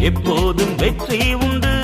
எப்போதும் வெற்றி உண்டு.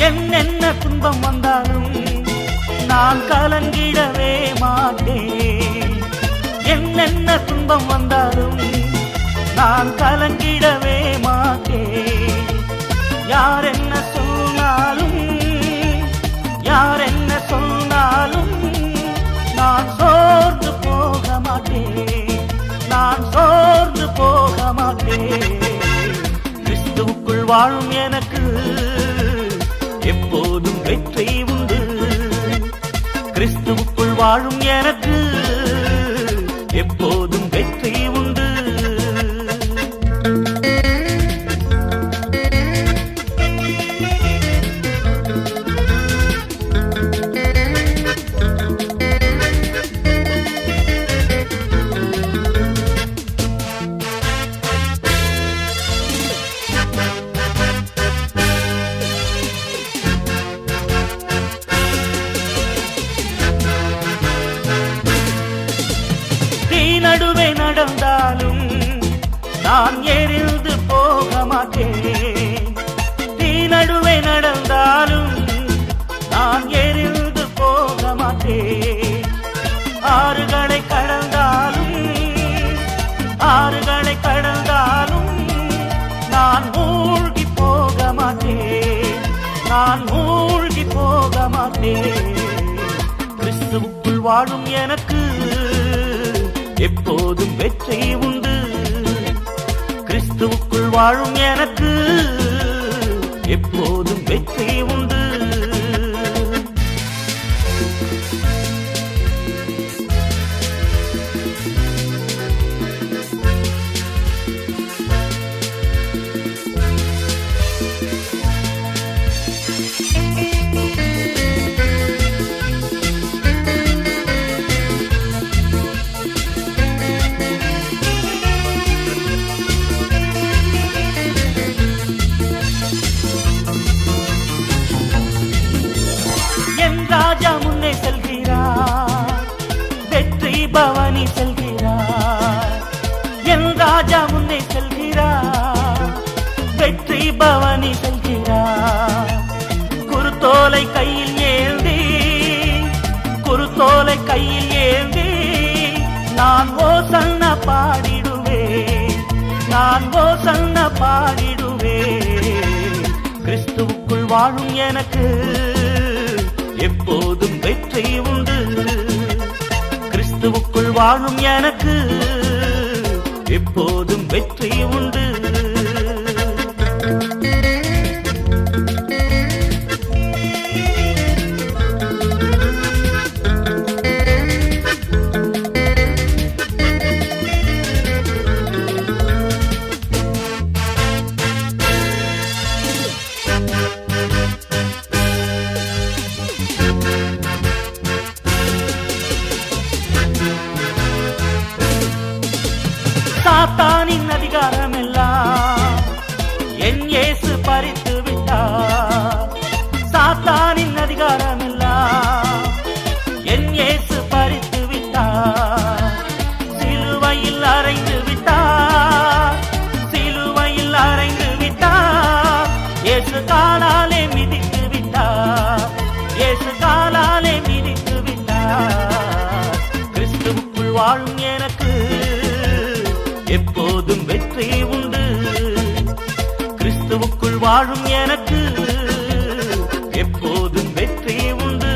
என்னென்ன துன்பம் வந்தாலும் நான் கலங்கிடவே மாட்டேன். என்னென்ன துன்பம் வந்தாலும் நான் கலங்கிடவே மாட்டேன். யார் என்ன சொன்னாலும் யார் என்ன சொன்னாலும் நான் சோர்ந்து போக மாட்டேன். நான் சோர்ந்து போக மாட்டேன். கிறிஸ்துவுக்குள் வாழும் எனக்கு எப்போதும் வெற்றி உண்டு. கிறிஸ்துவுக்குள் வாழும் எனக்கு எப்போதும் வெற்றி உண்டு. நடுவே நடந்தாலும் நான் எரிந்து போக மாட்டேன். நீ நடுவே நடந்தாலும் நான் எரிந்து போக மாட்டேன். ஆறுகளை கடந்தாலும் ஆறுகளை கடந்தாலும் நான் மூழ்கி போக மாட்டேன். நான் மூழ்கி போக மாட்டேன். கிறிஸ்துவுக்குள் வாழும் எனக்கு எப்போதும் வெற்றி உண்டு. கிறிஸ்துவுக்குள் வாழும் எனக்கு எப்போதும் வெற்றி உண்டு. ராஜா முன்னே செல்கிறார், வெற்றி பவனி செல்கிறார். என் ராஜா முன்னே செல்கிறார், வெற்றி பவனி செல்கிறார். குருத்தோலை கையில் ஏந்தி குருத்தோலை கையில் ஏந்தி நான் ஓசன்னா பாடிடுவேன். நான் ஓசன்னா பாடிடுவேன். கிறிஸ்துவுக்குள் வாழும் எனக்கு எப்போதும் வெற்றி உண்டு. கிறிஸ்துவுக்குள் வாழும் எனக்கு எப்போதும் வெற்றி உண்டு. சாத்தானின் அதிகாரம் எல்லாம் என் இயேசு பறித்து விட்டார். சாத்தானின் அதிகாரம் எல்லாம் என் இயேசு பறித்து விட்டார். சிலுவையில் அறைந்து விட்டார். சிலுவையில் அறைந்து விட்டார். இயேசு காலாலே மிதித்து விட்டார். இயேசு காலாலே மிதித்து விட்டார். கிறிஸ்துவுக்குள் வாழும் எனக்கு எப்போதும் வெற்றி உண்டு. கிறிஸ்துவுக்குள் வாழும் எனக்கு எப்போதும் வெற்றி உண்டு.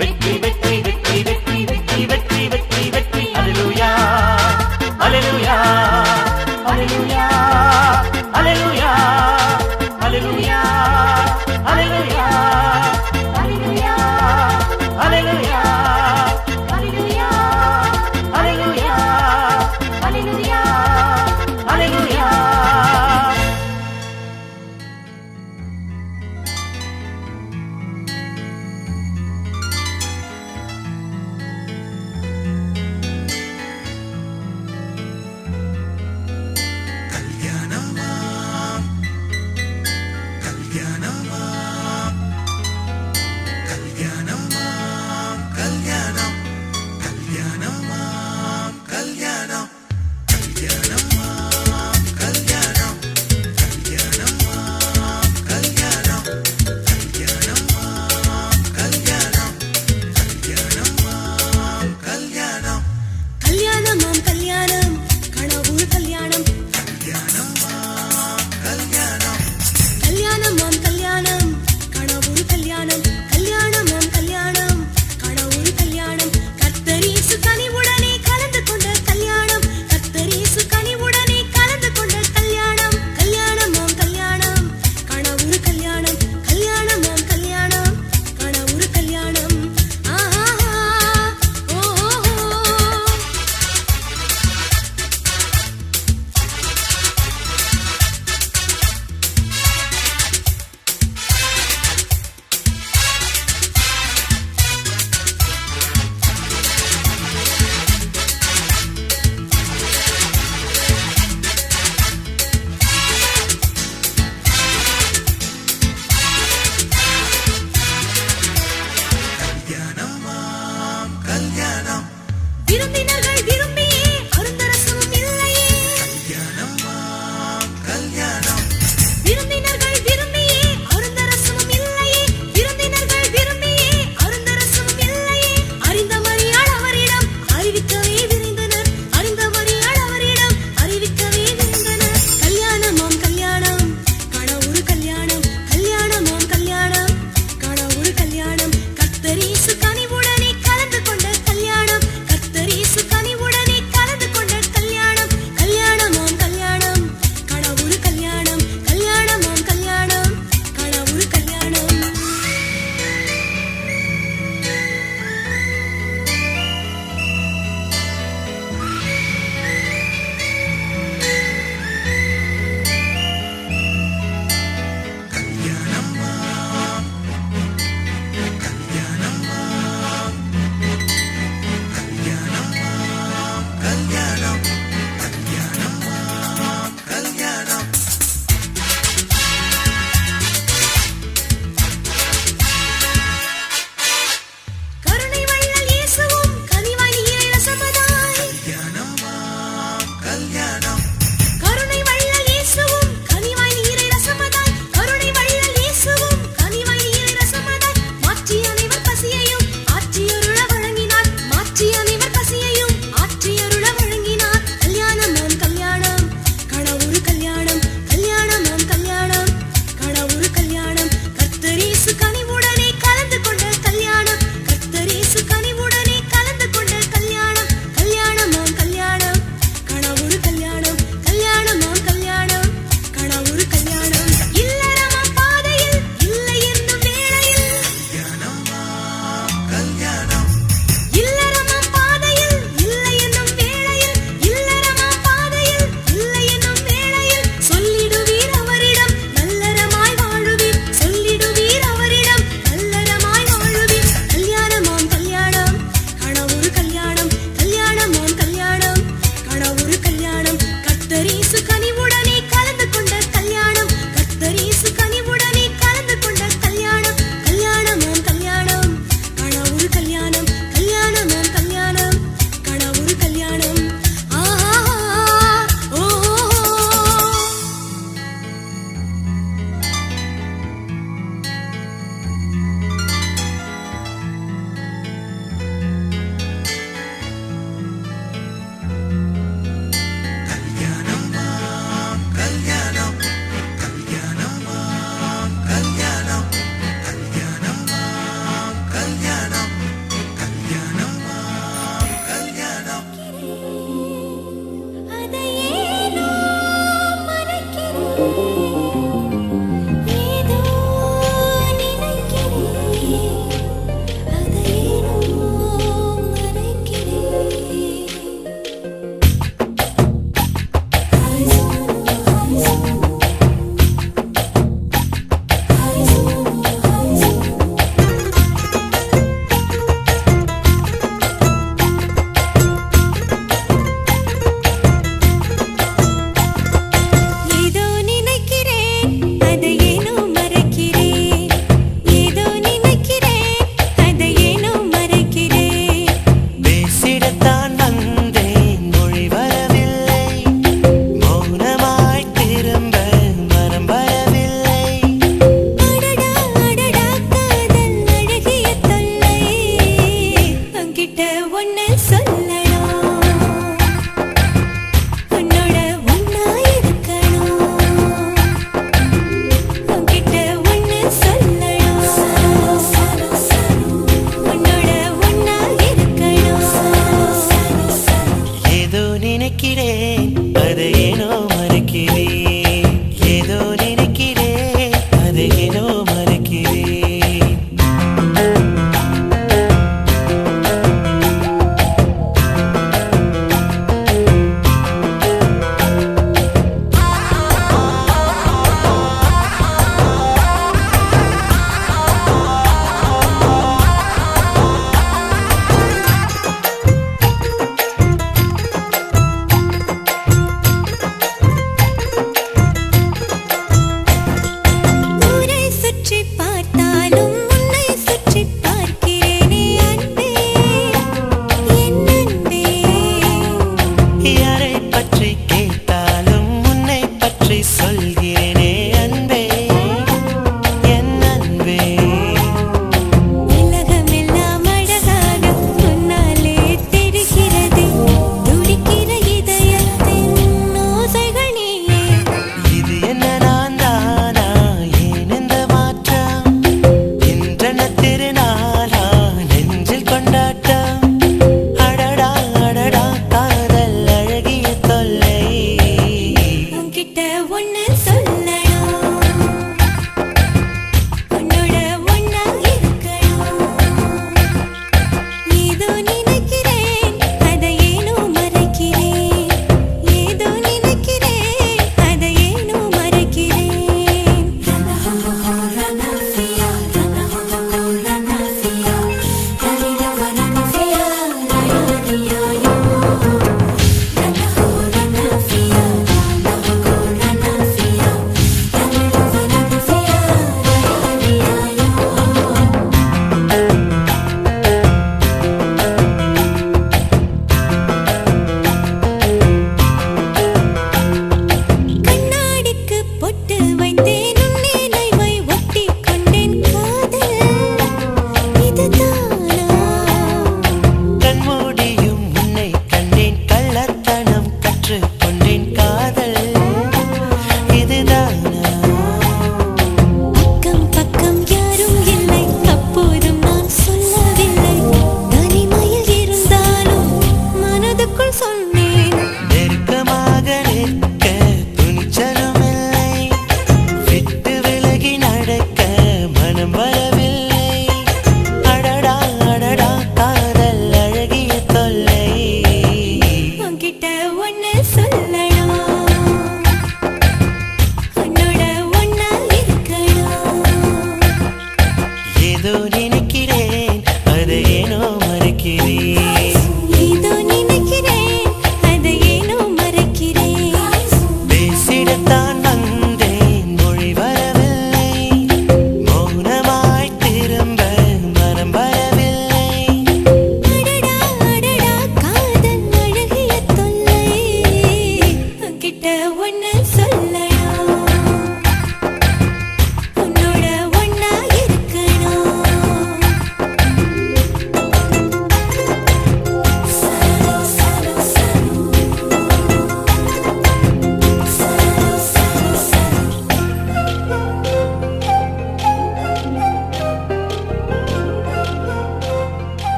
வெற்றி வெற்றி வெற்றி வெற்றி வெற்றி வெற்றி வெற்றி வெற்றி. அல்லேலூயா அல்லேலூயா அல்லேலூயா அல்லேலூயா அல்லேலூயா அல்லேலூயா அல்லேலூயா அல்லேலூயா அல்லேலூயா அல்லேலூயா அல்லேலூயா அல்லேலூயா.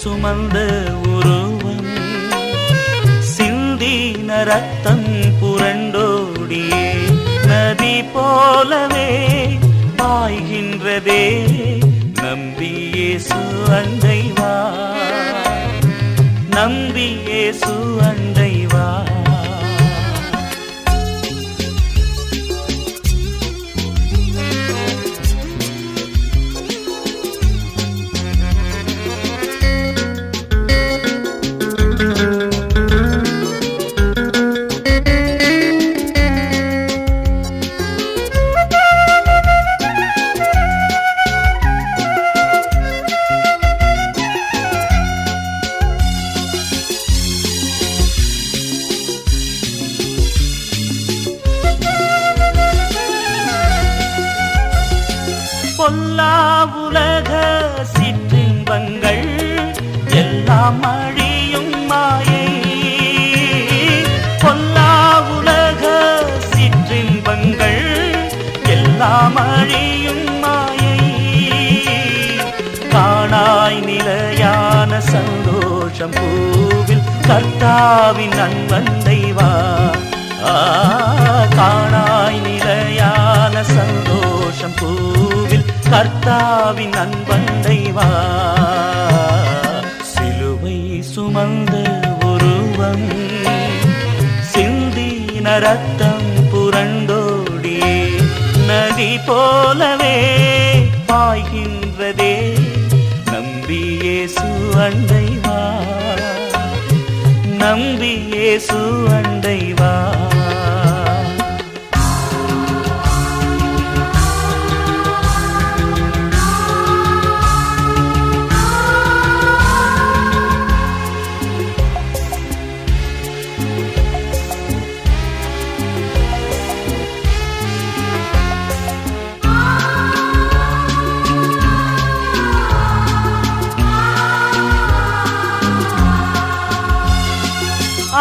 சுமந்த உருவம் சிந்தின ரத்தம் புரண்டோடியே நதி போலவே பாய்கின்றதே. நம்பி இயேசு அண்டை வா, நம்பி இயேசு அண்டை வா. பொல்லா உலக சிற்றின்பங்கள் எல்லாம் அழியும் மாயை. பொல்லா உலக சிற்றின்பங்கள் எல்லாம் அழியும் மாயை. காணாய் நிலையான சந்தோஷம் பூவில் கர்த்தாவின் அன்பண்டை வா. காணாய் நிலையான சந்தோஷம் பூவில் கர்த்தாவின் அன்பண்டை வா. சிலுவை சுமந்த உருவம் சிந்தின ரத்தம் புரண்டோடியே நதி போலவே பாய்கின்றதே. நம்பி இயேசு அண்டை வா, நம்பி இயேசு அண்டை வா.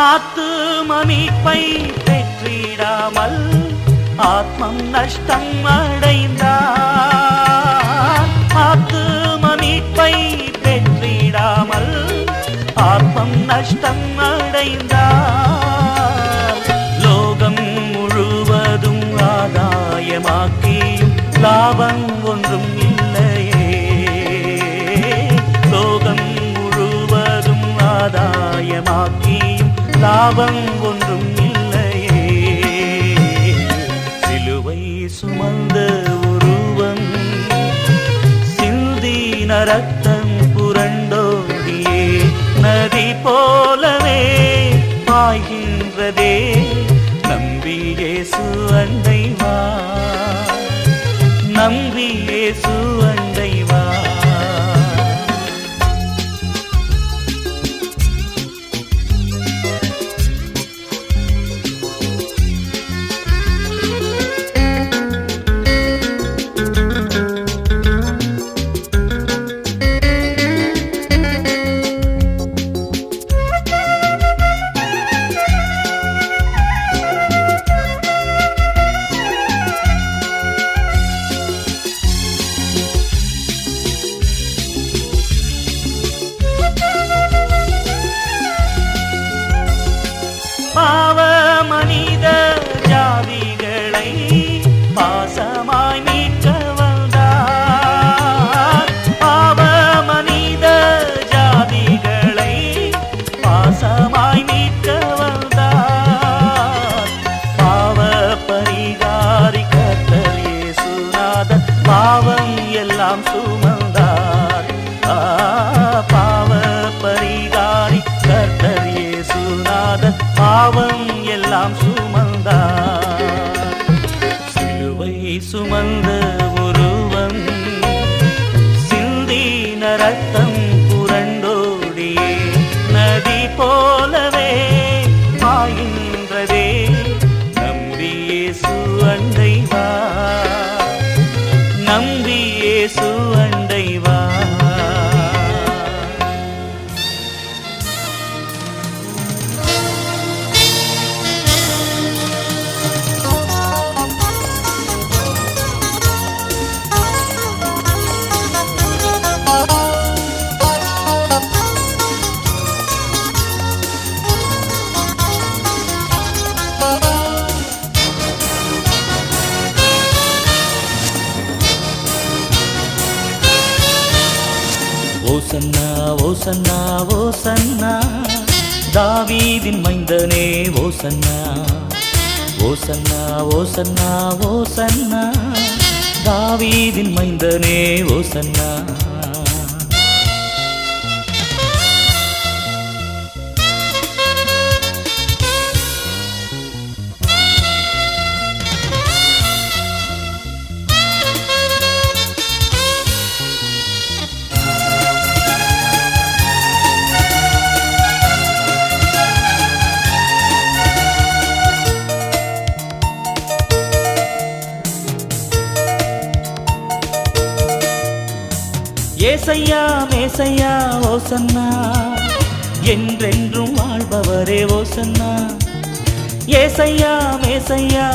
ஆத்தும மீட்பை பெற்றிடாமல் ஆத்மம் நஷ்டம் அடைந்தார். ஆத்தும மீட்பை பெற்றிடாமல் ஆத்மம் நஷ்டம் அடைந்தார். லோகம் முழுவதும் ஆதாயமாக்கியும் லாபம் ஒன்றும் இல்லையே. லோகம் முழுவதும் ஆதாயமாக்கியும் லாபம் ஒன்றும் இல்லையே. சிலுவை சுமந்த உருவம் சிந்தின ரத்தம் புரண்டோடியே நதி போலவே பாய்கின்றதே. நம்பி இயேசு அண்டை வா, நம்பி இயேசு அண்டை வா. பாவ மனித ஜாதிகளை பாசமாய் மீட்க வந்தார். பாவ மனித ஜாதிகளை பாசமாய் மீட்க வந்தார். பாவ பரிகாரி கர்த்தர் இயேசுநாதர் பாவம் எல்லாம் சுமந்தார். பாவ பரிகாரி கர்த்தர் இயேசுநாதர் பாவம் எல்லாம் சுமந்தார். சிலுவை சுமந்த உருவம் சிந்தின ரத்தம் புரண்டோடியே நதி போலவே பாய்கின்றதே. நம்பி இயேசு அண்டை வா, நம்பி இயேசு அண்டை வா. ஓசன்னா ஓசன்னா ஓசன்னா தாவீதின் மைந்தனே ஓசன்னா ஓசன்னா ஓசன்னா ஓசன்னா தாவீதின் மைந்தனே ஓசன்னா ஏசையா மேசையா ஓசன்னா என்றென்றும் வாழ்பவரே ஓசன்னா ஏசையா மேசையா